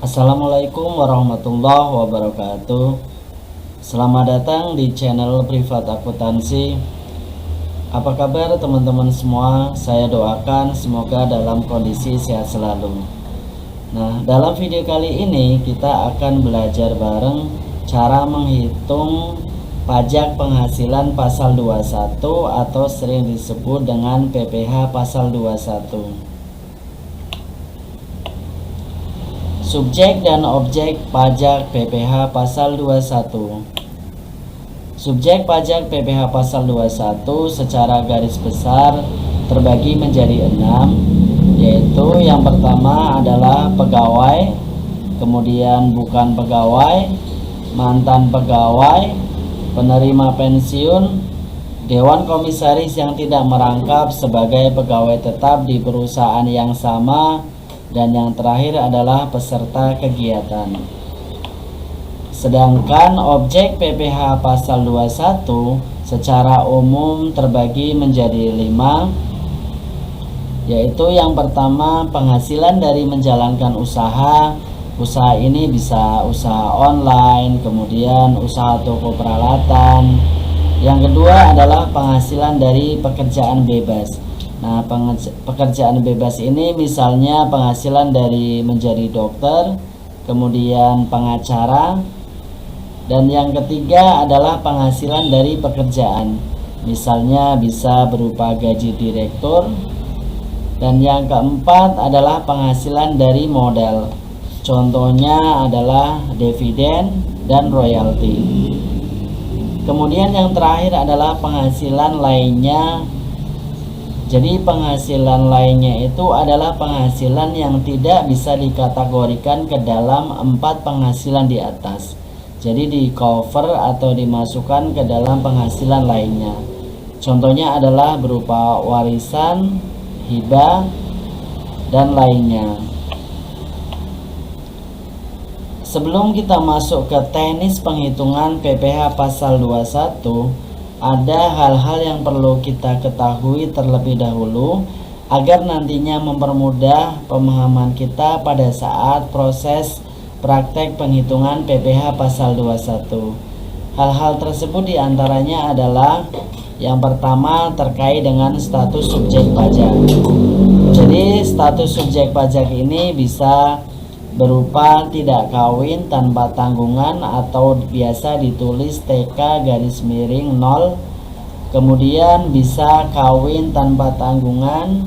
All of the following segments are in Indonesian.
Assalamualaikum warahmatullahi wabarakatuh. Selamat datang di channel Privat Akuntansi. Apa kabar teman-teman semua? Saya doakan semoga dalam kondisi sehat selalu. Nah, dalam video kali ini kita akan belajar bareng cara menghitung pajak penghasilan pasal 21 atau sering disebut dengan PPh pasal 21. Subjek dan objek pajak PPh pasal 21. Subjek pajak PPh pasal 21 secara garis besar terbagi menjadi 6, yaitu yang pertama adalah pegawai, kemudian bukan pegawai, mantan pegawai, penerima pensiun, dewan komisaris yang tidak merangkap sebagai pegawai tetap di perusahaan yang sama, dan yang terakhir adalah peserta kegiatan. Sedangkan objek PPh pasal 21 secara umum terbagi menjadi 5, yaitu yang pertama penghasilan dari menjalankan usaha. Usaha ini bisa usaha online, kemudian usaha toko peralatan. Yang kedua adalah penghasilan dari pekerjaan bebas. Nah, pekerjaan bebas ini misalnya penghasilan dari menjadi dokter, kemudian pengacara, dan yang ketiga adalah penghasilan dari pekerjaan, misalnya bisa berupa gaji direktur, dan yang keempat adalah penghasilan dari modal, contohnya adalah dividen dan royalti. Kemudian yang terakhir adalah penghasilan lainnya. Jadi penghasilan lainnya itu adalah penghasilan yang tidak bisa dikategorikan ke dalam 4 penghasilan di atas. Jadi di cover atau dimasukkan ke dalam penghasilan lainnya. Contohnya adalah berupa warisan, hibah, dan lainnya. Sebelum kita masuk ke teknis penghitungan PPh pasal 21, ada hal-hal yang perlu kita ketahui terlebih dahulu agar nantinya mempermudah pemahaman kita pada saat proses praktek penghitungan PPh pasal 21. Hal-hal tersebut diantaranya adalah yang pertama terkait dengan status subjek pajak. Jadi status subjek pajak ini bisa berupa tidak kawin tanpa tanggungan atau biasa ditulis TK_0, kemudian bisa kawin tanpa tanggungan,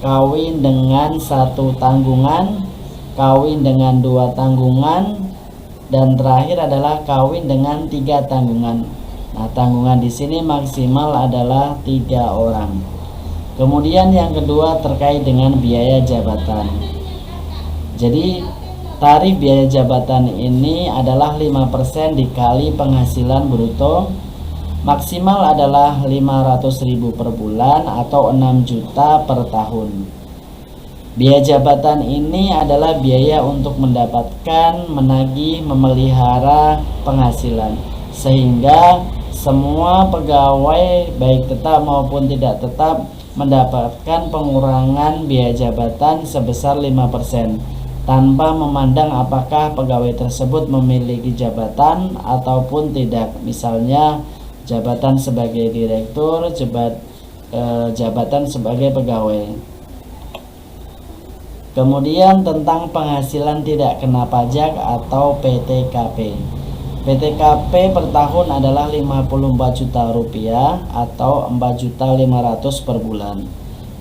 kawin dengan 1 tanggungan, kawin dengan 2 tanggungan, dan terakhir adalah kawin dengan 3 tanggungan. Nah, tanggungan di sini maksimal adalah 3 orang. Kemudian yang kedua terkait dengan biaya jabatan. Jadi tarif biaya jabatan ini adalah 5% dikali penghasilan bruto, maksimal adalah 500.000 per bulan atau 6 juta per tahun. Biaya jabatan ini adalah biaya untuk mendapatkan, menagih, memelihara penghasilan, sehingga semua pegawai baik tetap maupun tidak tetap mendapatkan pengurangan biaya jabatan sebesar 5%. Tanpa memandang apakah pegawai tersebut memiliki jabatan ataupun tidak, misalnya jabatan sebagai direktur, jabatan sebagai pegawai. Kemudian tentang penghasilan tidak kena pajak atau PTKP. PTKP per tahun adalah 54 juta rupiah atau 4.500.000 per bulan.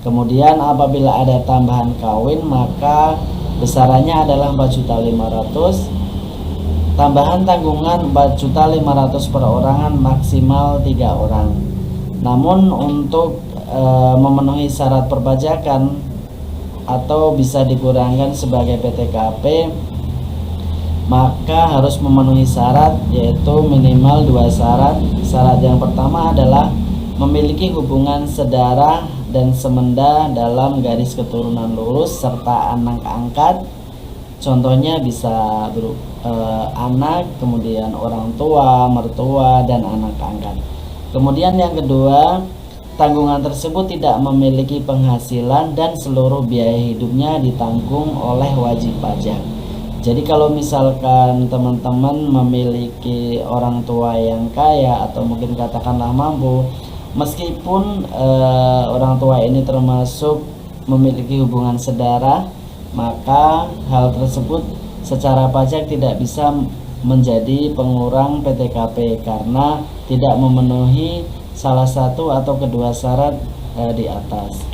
Kemudian apabila ada tambahan kawin maka besarannya adalah 4.500.000. Tambahan tanggungan 4.500.000 per orangan, maksimal 3 orang. Namun untuk memenuhi syarat perpajakan atau bisa dikurangkan sebagai PTKP, maka harus memenuhi syarat, yaitu minimal 2 syarat. Syarat yang pertama adalah memiliki hubungan sedarah dan semenda dalam garis keturunan lurus serta anak angkat. Contohnya bisa anak, kemudian orang tua, mertua, dan anak angkat. Kemudian yang kedua, tanggungan tersebut tidak memiliki penghasilan dan seluruh biaya hidupnya ditanggung oleh wajib pajak. Jadi kalau misalkan teman-teman memiliki orang tua yang kaya atau mungkin katakanlah mampu, meskipun orang tua ini termasuk memiliki hubungan saudara, maka hal tersebut secara pajak tidak bisa menjadi pengurang PTKP karena tidak memenuhi salah satu atau kedua syarat di atas.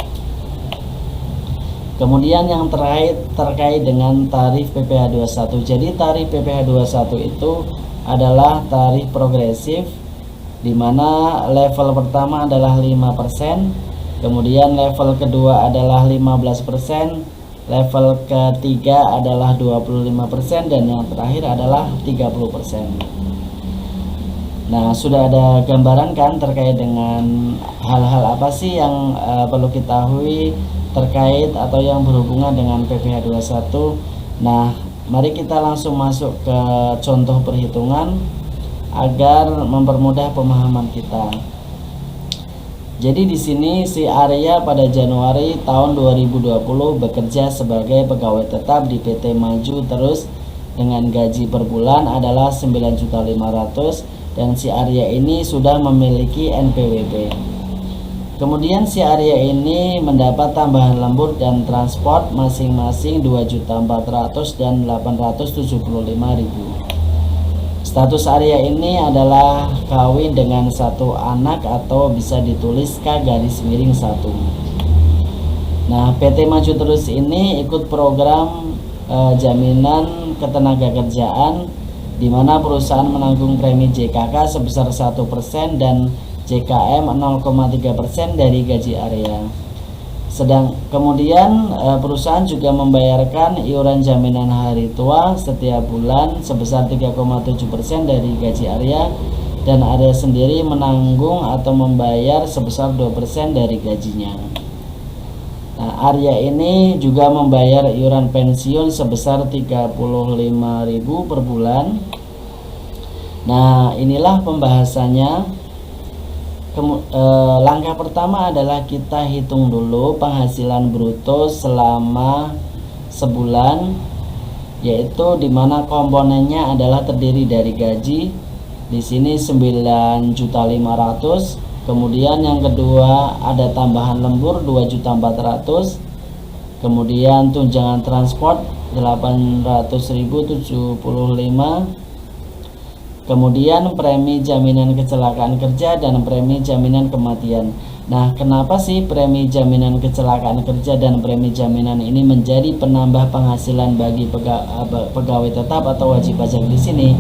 Kemudian yang terakhir terkait dengan tarif PPh 21. Jadi tarif PPh 21 itu adalah tarif progresif, di mana level pertama adalah 5%, kemudian level kedua adalah 15%, level ketiga adalah 25%, dan yang terakhir adalah 30%. Nah, sudah ada gambaran kan terkait dengan hal-hal apa sih yang perlu ketahui terkait atau yang berhubungan dengan PPh 21. Nah, mari kita langsung masuk ke contoh perhitungan agar mempermudah pemahaman kita. Jadi di sini si Arya pada Januari tahun 2020 bekerja sebagai pegawai tetap di PT Maju Terus dengan gaji per bulan adalah 9.500.000 dan si Arya ini sudah memiliki NPWP. Kemudian si Arya ini mendapat tambahan lembur dan transport masing-masing 2.400.000 dan 875.000. Status Arya ini adalah kawin dengan satu anak atau bisa ditulis K_1. Nah, PT Maju Terus ini ikut program jaminan ketenagakerjaan di mana perusahaan menanggung premi JKK sebesar 1% dan JKM 0,3% dari gaji Arya. Kemudian perusahaan juga membayarkan iuran jaminan hari tua setiap bulan sebesar 3,7% dari gaji Arya, dan Arya sendiri menanggung atau membayar sebesar 2% dari gajinya. Nah, Arya ini juga membayar iuran pensiun sebesar 35.000 per bulan. Nah, inilah pembahasannya. Langkah pertama adalah kita hitung dulu penghasilan bruto selama sebulan, yaitu dimana komponennya adalah terdiri dari gaji di sini 9.500.000. Kemudian yang kedua ada tambahan lembur 2.400.000, kemudian tunjangan transport 800.075, kemudian premi jaminan kecelakaan kerja dan premi jaminan kematian. Nah, kenapa sih premi jaminan kecelakaan kerja dan premi jaminan ini menjadi penambah penghasilan bagi pegawai tetap atau wajib pajak di sini?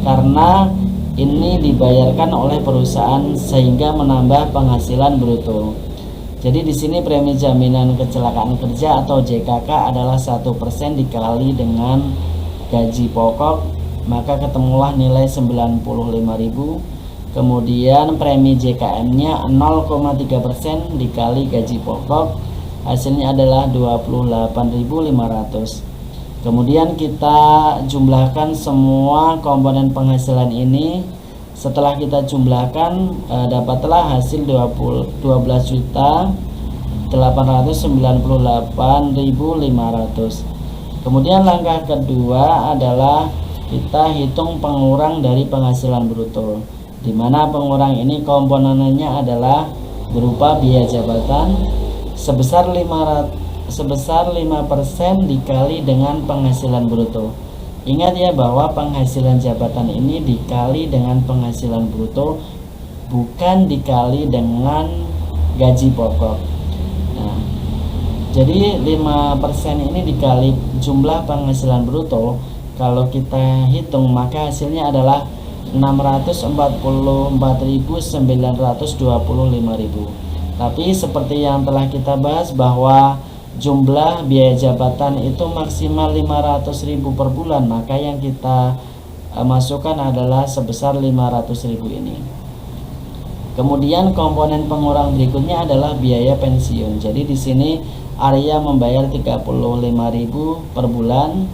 Karena ini dibayarkan oleh perusahaan sehingga menambah penghasilan bruto. Jadi di sini premi jaminan kecelakaan kerja atau JKK adalah 1% dikali dengan gaji pokok, maka ketemulah nilai 95.000. Kemudian premi JKM-nya 0,3% dikali gaji pokok, hasilnya adalah 28.500. Kemudian kita jumlahkan semua komponen penghasilan ini. Setelah kita jumlahkan, dapatlah hasil 12.898.500. Kemudian langkah kedua adalah kita hitung pengurang dari penghasilan bruto, di mana pengurang ini komponennya adalah berupa biaya jabatan sebesar 5% dikali dengan penghasilan bruto. Ingat ya bahwa penghasilan jabatan ini dikali dengan penghasilan bruto, bukan dikali dengan gaji pokok. Nah, jadi 5% ini dikali jumlah penghasilan bruto, kalau kita hitung maka hasilnya adalah 644.925.000. Tapi seperti yang telah kita bahas bahwa jumlah biaya jabatan itu maksimal 500.000 per bulan, maka yang kita masukkan adalah sebesar 500.000 ini. Kemudian komponen pengurang berikutnya adalah biaya pensiun. Jadi di sini Arya membayar 35.000 per bulan.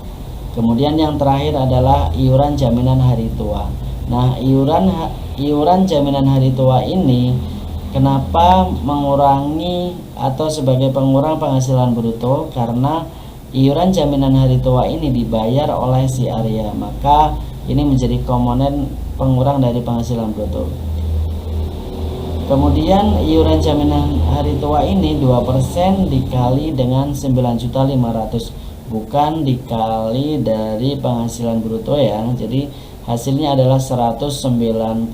Kemudian yang terakhir adalah iuran jaminan hari tua. Nah, iuran jaminan hari tua ini kenapa mengurangi atau sebagai pengurang penghasilan bruto? Karena iuran jaminan hari tua ini dibayar oleh si Arya, maka ini menjadi komponen pengurang dari penghasilan bruto. Kemudian iuran jaminan hari tua ini 2% dikali dengan 9.500.000, bukan dikali dari penghasilan bruto ya. Jadi hasilnya adalah 190.000.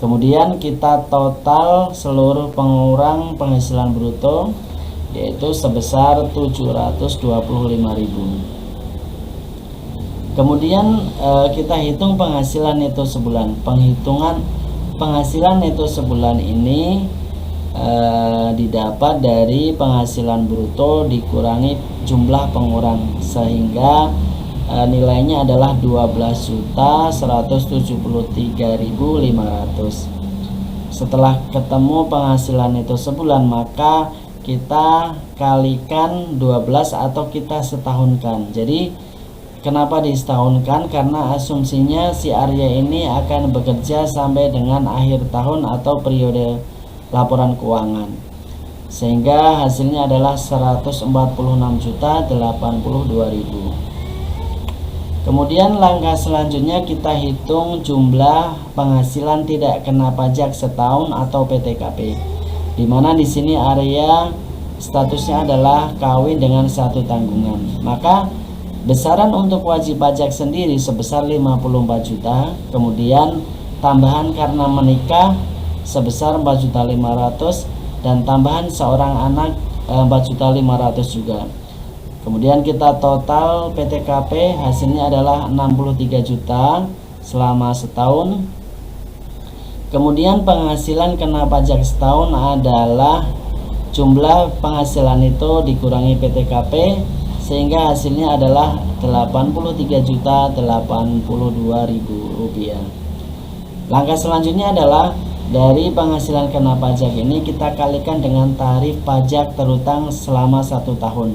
Kemudian kita total seluruh pengurang penghasilan bruto, yaitu sebesar 725.000. Kemudian kita hitung penghasilan neto sebulan. Penghitungan penghasilan neto sebulan ini didapat dari penghasilan bruto dikurangi jumlah pengurang, sehingga nilainya adalah 12.173.500. Setelah ketemu penghasilan neto sebulan, maka kita kalikan 12 atau kita setahunkan. Jadi kenapa disetahunkan? Karena asumsinya si Arya ini akan bekerja sampai dengan akhir tahun atau periode laporan keuangan, sehingga hasilnya adalah 146.082.000. Kemudian langkah selanjutnya kita hitung jumlah penghasilan tidak kena pajak setahun atau PTKP, di mana di sini Arya statusnya adalah kawin dengan satu tanggungan. Maka besaran untuk wajib pajak sendiri sebesar 54 juta, kemudian tambahan karena menikah sebesar 4.500.000 dan tambahan seorang anak 4.500.000 juga. Kemudian kita total PTKP hasilnya adalah 63 juta selama setahun. Kemudian penghasilan kena pajak setahun adalah jumlah penghasilan itu dikurangi PTKP, sehingga hasilnya adalah 83.082.000 rupiah. Langkah selanjutnya adalah dari penghasilan kena pajak ini kita kalikan dengan tarif pajak terutang selama 1 tahun.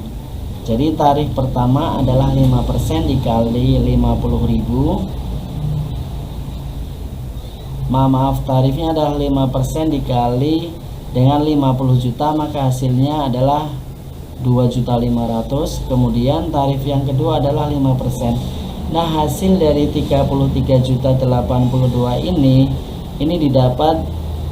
Jadi tarif pertama adalah 5% dikali 50.000. Maaf, tarifnya adalah 5% dikali dengan 50 juta, maka hasilnya adalah 2.500.000. Kemudian tarif yang kedua adalah 5%. Nah, hasil dari 33.082 ini didapat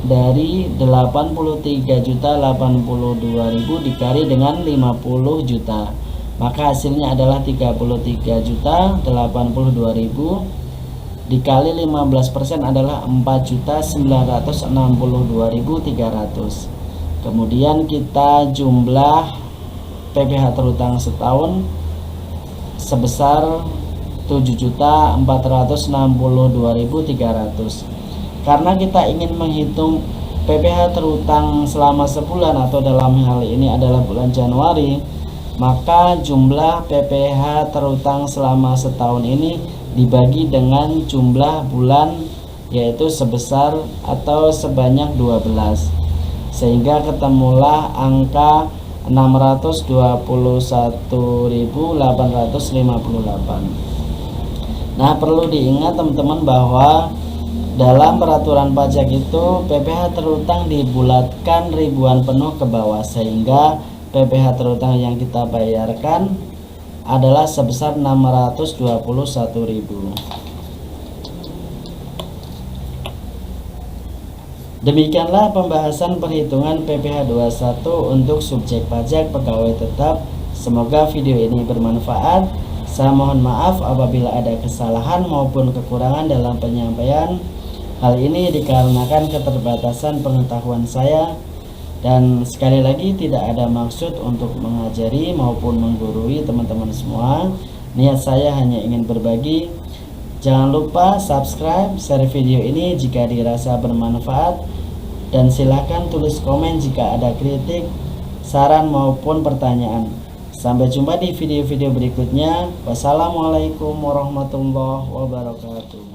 dari 83.082.000 dikali dengan 50 juta. Maka hasilnya adalah 33.082.000 dikali 15% adalah 4.962.300. Kemudian kita jumlah PPh terutang setahun sebesar 7.462.300. Karena kita ingin menghitung PPh terutang selama sebulan atau dalam hal ini adalah bulan Januari, maka jumlah PPh terutang selama setahun ini dibagi dengan jumlah bulan, yaitu sebesar atau sebanyak 12, sehingga ketemulah angka 621.858. Nah, perlu diingat teman-teman bahwa dalam peraturan pajak itu PPh terutang dibulatkan ribuan penuh ke bawah, sehingga PPh terutang yang kita bayarkan adalah sebesar 621.000. Demikianlah pembahasan perhitungan PPh 21 untuk subjek pajak pegawai tetap. Semoga video ini bermanfaat. Saya mohon maaf apabila ada kesalahan maupun kekurangan dalam penyampaian. Hal ini dikarenakan keterbatasan pengetahuan saya, dan sekali lagi tidak ada maksud untuk mengajari maupun menggurui teman-teman semua. Niat saya hanya ingin berbagi. Jangan lupa subscribe, share video ini jika dirasa bermanfaat, dan silahkan tulis komen jika ada kritik, saran maupun pertanyaan. Sampai jumpa di video-video berikutnya. Wassalamualaikum warahmatullahi wabarakatuh.